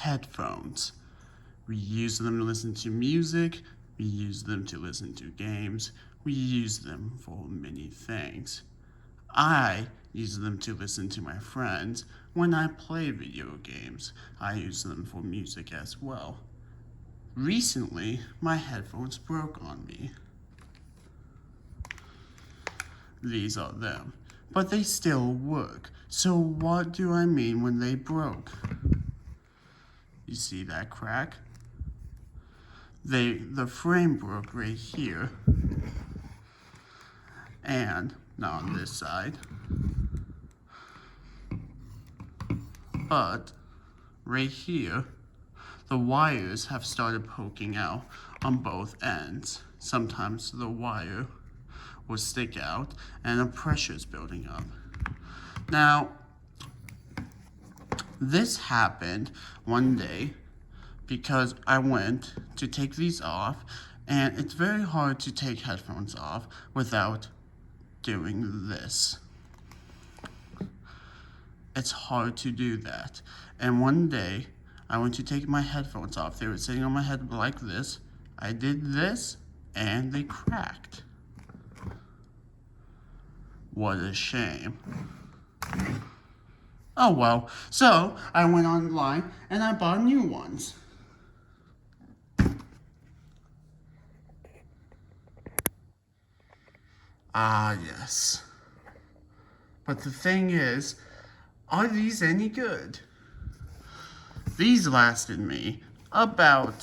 headphones. We use them to listen to music, we use them to listen to games, we use them for many things. I use them to listen to my friends. When I play video games, I use them for music as well. Recently, my headphones broke on me. These are them, but they still work. So what do I mean when they broke? You see that crack? The frame broke right here, and not on this side, but right here, the wires have started poking out on both ends. Sometimes the wire will stick out and the pressure is building up. Now, this happened one day because I went to take these off, and it's very hard to take headphones off without doing this. It's hard to do that. And one day, I went to take my headphones off. They were sitting on my head like this. I did this, and they cracked. What a shame. Oh well, so I went online and I bought new ones. Ah, yes. But the thing is, are these any good? These lasted me about,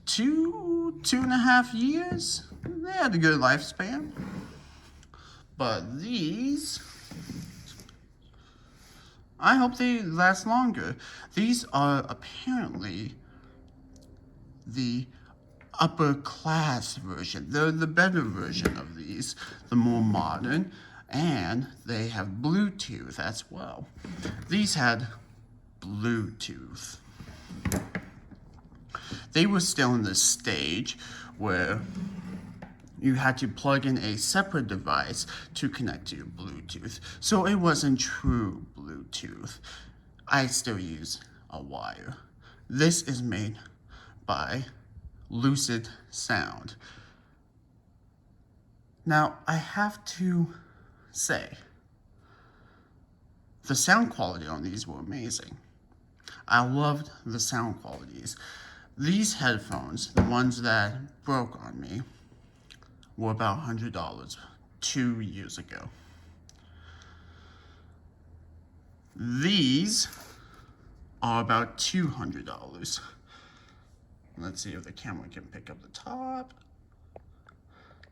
2.5 years. They had a good lifespan. But these, I hope they last longer. These are apparently the upper class version. They're the better version of these, the more modern, and they have Bluetooth as well. These had Bluetooth. They were still in the stage where you had to plug in a separate device to connect to your Bluetooth. So it wasn't true Bluetooth. I still use a wire. This is made by LucidSound. Now, I have to say, the sound quality on these were amazing. I loved the sound qualities. These headphones, the ones that broke on me, were about $100 2 years ago. These are about $200. Let's see if the camera can pick up the top.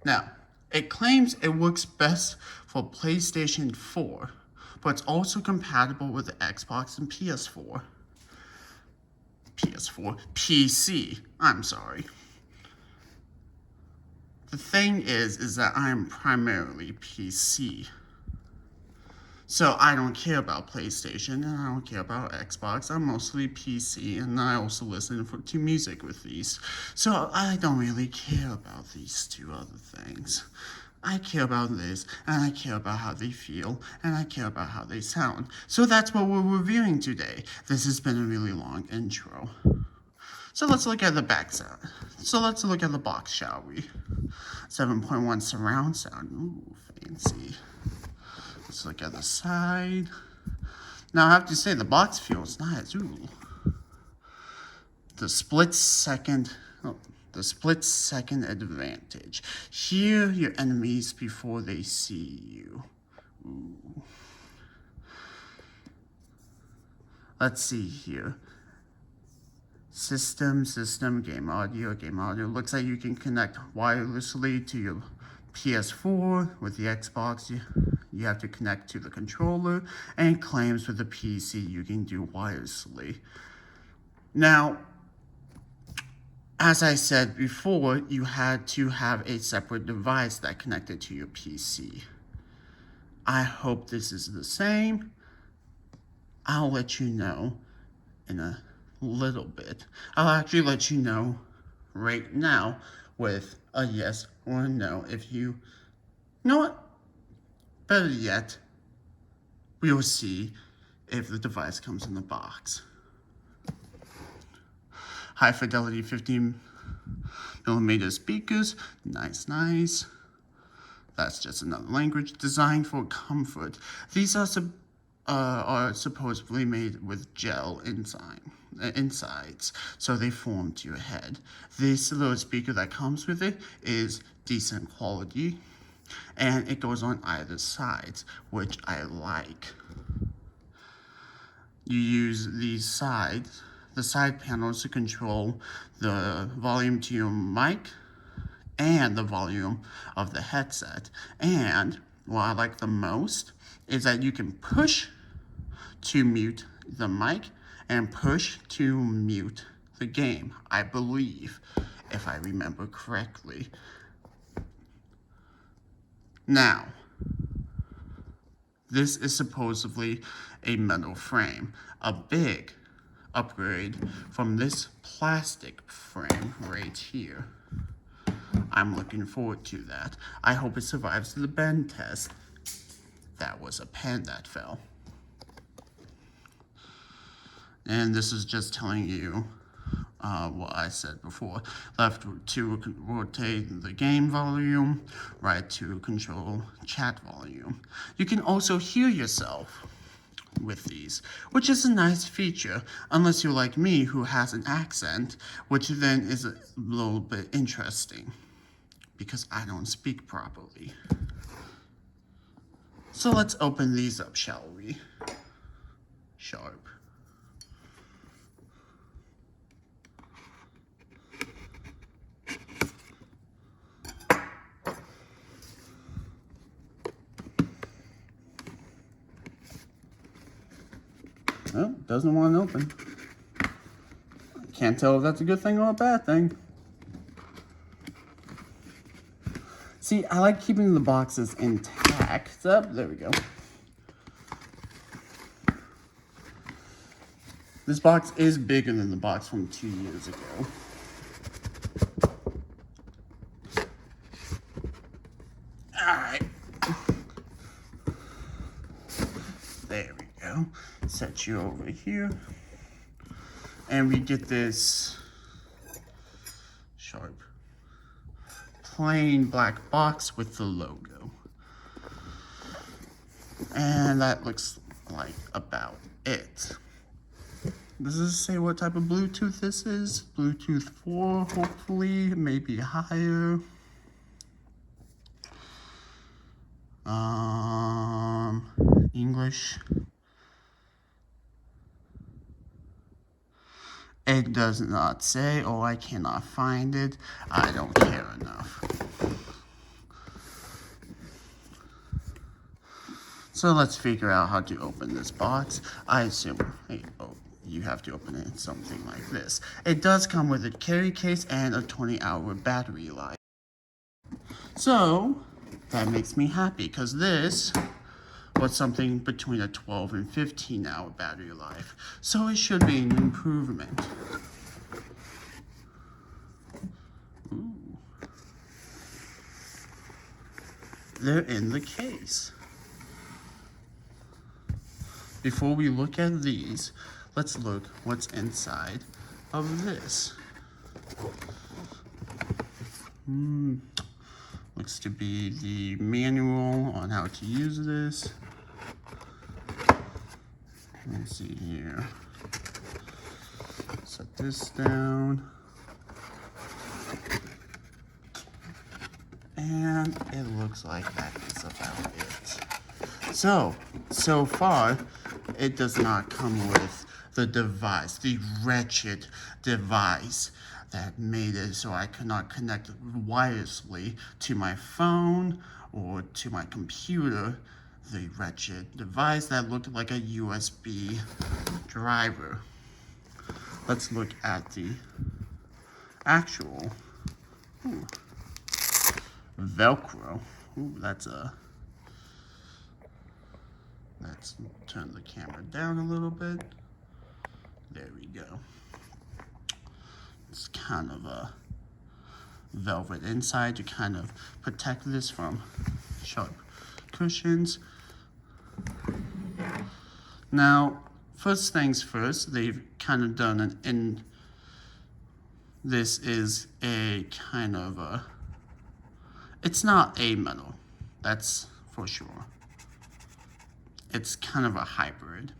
Now, it claims it works best for PlayStation 4, but it's also compatible with the Xbox and PC. I'm sorry. The thing is that I am primarily PC. So I don't care about PlayStation, and I don't care about Xbox. I'm mostly PC, and I also listen to music with these. So I don't really care about these two other things. I care about this, and I care about how they feel, and I care about how they sound. So that's what we're reviewing today. This has been a really long intro. So let's look at the back sound. So let's look at the box, shall we? 7.1 surround sound. Ooh, fancy. Let's look at the side. Now I have to say the box feels nice. Ooh. The split second advantage. Hear your enemies before they see you. Ooh. Let's see here. System, game audio. Looks like you can connect wirelessly to your PS4. With the Xbox, you have to connect to the controller, and claims with the PC you can do wirelessly. Now, as I said before, you had to have a separate device that connected to your PC. I hope this is the same. I'll let you know in a little bit. I'll actually let you know right now with a yes or a no. If you know what, better yet, we will see if the device comes in the box. High fidelity 15mm speakers, nice. That's just another language designed for comfort. These are supposedly made with gel insides, so they form to your head. This little speaker that comes with it is decent quality, and it goes on either sides, which I like. You use the side panels to control the volume to your mic and the volume of the headset. And what I like the most is that you can push to mute the mic and push to mute the game, I believe, if I remember correctly. Now, this is supposedly a metal frame, a big upgrade from this plastic frame right here. I'm looking forward to that. I hope it survives the bend test. That was a pen that fell. And this is just telling you what I said before. Left to rotate the game volume, right to control chat volume. You can also hear yourself with these, which is a nice feature, unless you're like me who has an accent, which then is a little bit interesting, because I don't speak properly. So let's open these up, shall we? Sharp. Oh, doesn't want to open. Can't tell if that's a good thing or a bad thing. See, I like keeping the boxes intact. Oh, there we go. This box is bigger than the box from 2 years ago. Alright. There we go. Set you over here. And we get this sharp plain black box with the logo. And that looks like about it. Does this say what type of Bluetooth this is? Bluetooth 4, hopefully, maybe higher. English. It does not say, or I cannot find it. I don't care enough. So let's figure out how to open this box. I assume, you have to open it in something like this. It does come with a carry case and a 20-hour battery life. So that makes me happy, because this was something between a 12 and 15-hour battery life. So it should be an improvement. Ooh. They're in the case. Before we look at these, let's look what's inside of this. Looks to be the manual on how to use this. Let's see here. Set this down. And it looks like that is about it. So far, it does not come with the device, the wretched device that made it so I could not connect wirelessly to my phone or to my computer. The wretched device that looked like a USB driver. Let's look at the actual Velcro. Let's turn the camera down a little bit. There we go. It's kind of a velvet inside to kind of protect this from sharp cushions. Now, first things first, they've kind of done an in. This is a kind of a. It's not a metal, that's for sure. It's kind of a hybrid.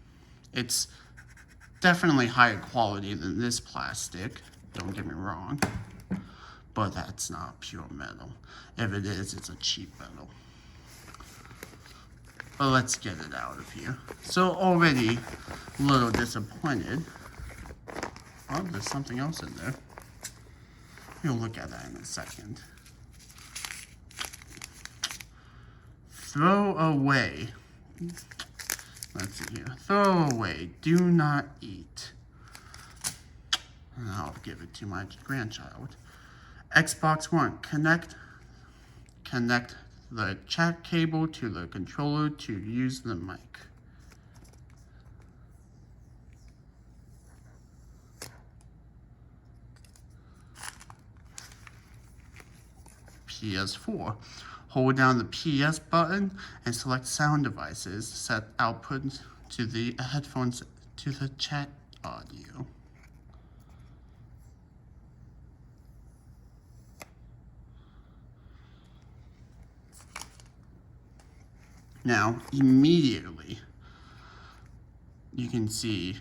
It's definitely higher quality than this plastic, don't get me wrong, but that's not pure metal. If it is, it's a cheap metal. But let's get it out of here. So already a little disappointed. Oh, there's something else in there. We'll look at that in a second. Throw away. Let's see here. Throw away. Do not eat. And I'll give it to my grandchild. Xbox One. Connect the chat cable to the controller to use the mic. PS4. Hold down the PS button and select sound devices. Set output to the headphones to the chat audio. Now, immediately, you can see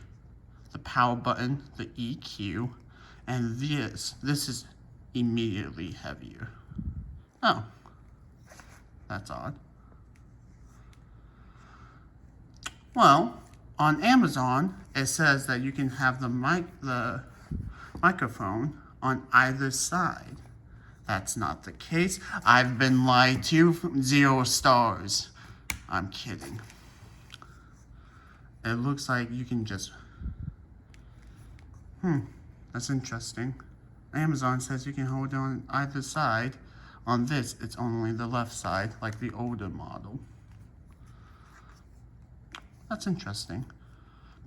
the power button, the EQ, and this is immediately heavier. Oh, that's odd. Well, on Amazon, it says that you can have the microphone on either side. That's not the case. I've been lied to. 0 stars. I'm kidding. It looks like you can just... that's interesting. Amazon says you can hold on either side. On this, it's only the left side, like the older model. That's interesting.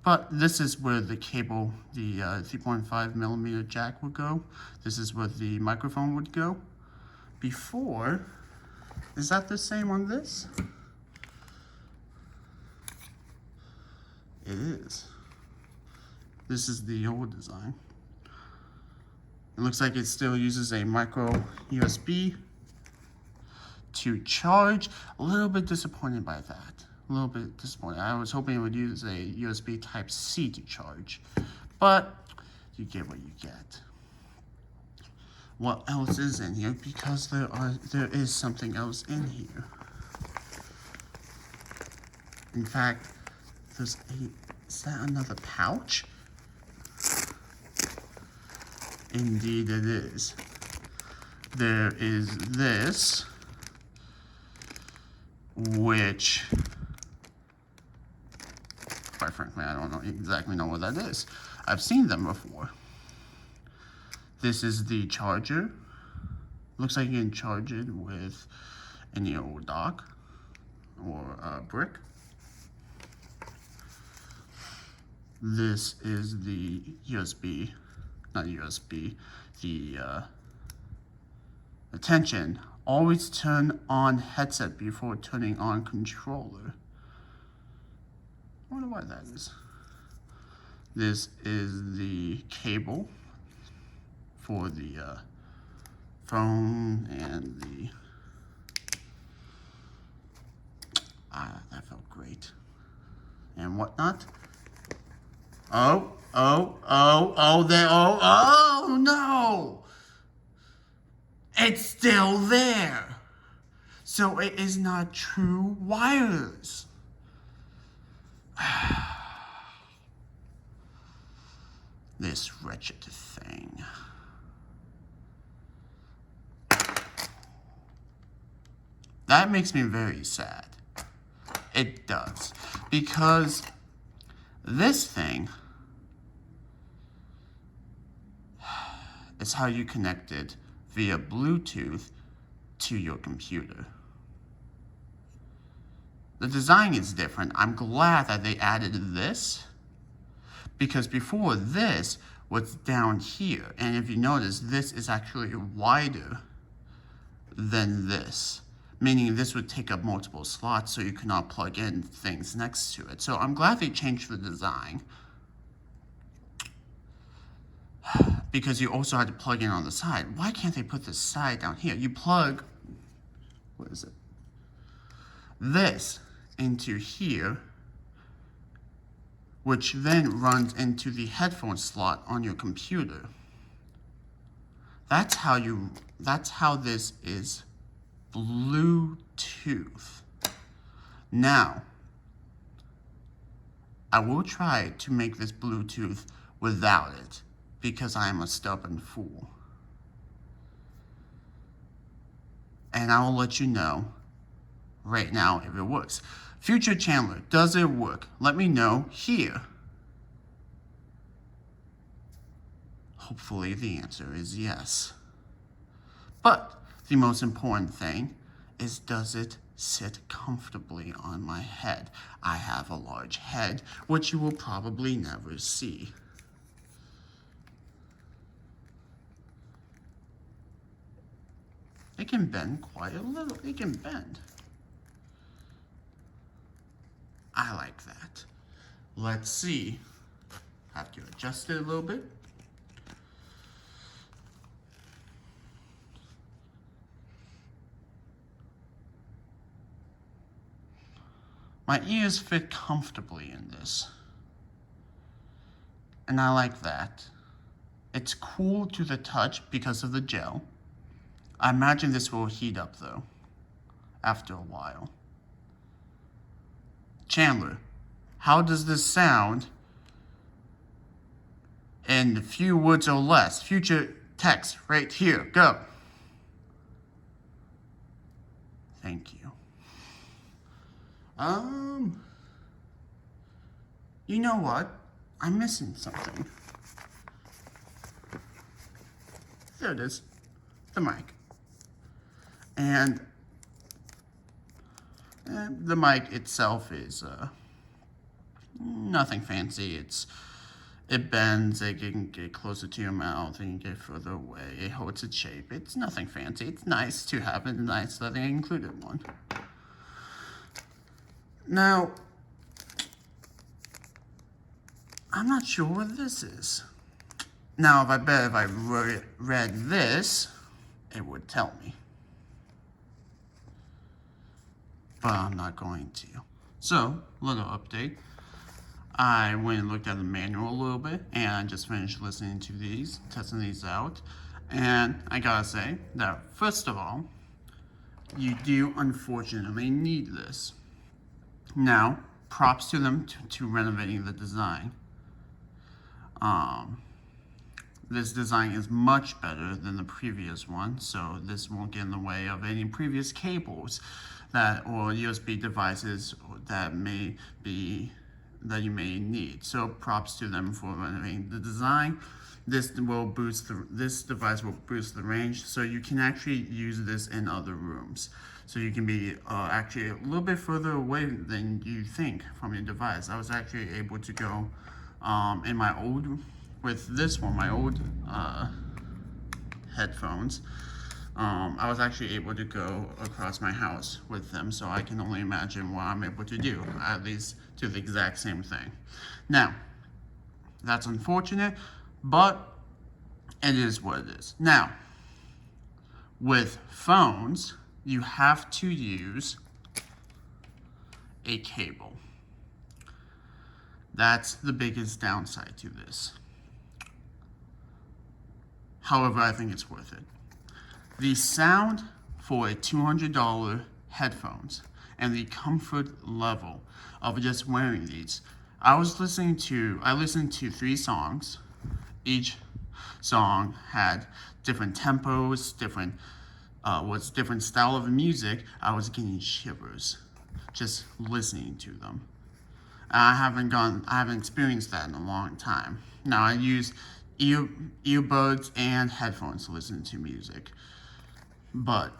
But this is where the cable, the 3.5mm jack would go. This is where the microphone would go. Before, is that the same on this? It is. This is the old design. It looks like it still uses a micro USB to charge. A little bit disappointed by that. A little bit disappointed. I was hoping it would use a USB Type-C to charge, but you get what you get. What else is in here? Because there is something else in here. In fact, is that another pouch? Indeed it is. There is this, which, quite frankly, I don't exactly know what that is. I've seen them before. This is the charger. Looks like you can charge it with any old dock or brick. This is the USB, not USB, the attention. Always turn on headset before turning on controller. I wonder why that is. This is the cable for the phone and the... that felt great. And whatnot. Oh no! It's still there. So it is not true wireless. This wretched thing. That makes me very sad. It does. Because this thing is how you connect it via Bluetooth to your computer. The design is different. I'm glad that they added this, because before this was down here. And if you notice, this is actually wider than this. meaning this would take up multiple slots, so you could not plug in things next to it. So I'm glad they changed the design, because you also had to plug in on the side. Why can't they put the side down here? You plug, what is it? This into here, which then runs into the headphone slot on your computer. That's how this is Bluetooth. Now, I will try to make this Bluetooth without it, because I am a stubborn fool. And I will let you know right now if it works. Future Chandler, does it work? Let me know here. Hopefully the answer is yes. But the most important thing is, does it sit comfortably on my head? I have a large head, which you will probably never see. It can bend quite a little. It can bend. I like that. Let's see. Have to adjust it a little bit. My ears fit comfortably in this. And I like that. It's cool to the touch because of the gel. I imagine this will heat up though, after a while. Chandler, how does this sound in a few words or less? Future text right here, go. Thank you. You know what? I'm missing something. There it is, the mic. And the mic itself is nothing fancy. It bends, it can get closer to your mouth, and get further away. It holds its shape. It's nothing fancy. It's nice to have it, nice that they included one. Now, I'm not sure what this is. Now, if I read this, it would tell me. But I'm not going to. So, little update. I went and looked at the manual a little bit, and I just finished listening to these, testing these out. And I gotta say that, first of all, you do unfortunately need this. Now, props to them to renovating the design. This design is much better than the previous one, so this won't get in the way of any previous cables or USB devices that you may need. So props to them for renovating the design. This device will boost the range, so you can actually use this in other rooms. So you can be actually a little bit further away than you think from your device. I was actually able to go in my old headphones. I was actually able to go across my house with them, so I can only imagine what I'm able to do, at least do the exact same thing. Now, that's unfortunate, but it is what it is. Now, with phones, you have to use a cable. That's the biggest downside to this. However, I think it's worth it. The sound for a $200 headphones and the comfort level of just wearing these. I listened to 3 songs. Each song had different tempos, different style of music. I was getting shivers just listening to them. I haven't experienced that in a long time. Now I use earbuds and headphones to listen to music. But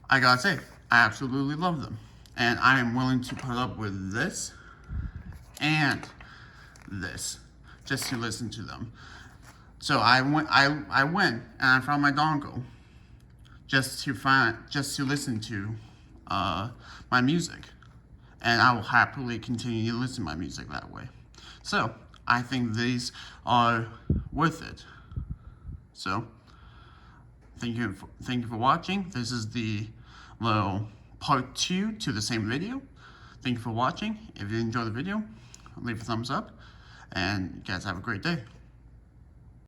I gotta say, I absolutely love them. And I am willing to put up with this and this just to listen to them. So I went and I found my dongle just to listen to my music, and I will happily continue to listen to my music that way. So I think these are worth it. So thank you for watching. This is the little part 2 to the same video. Thank you for watching. If you enjoyed the video, leave a thumbs up, and you guys have a great day.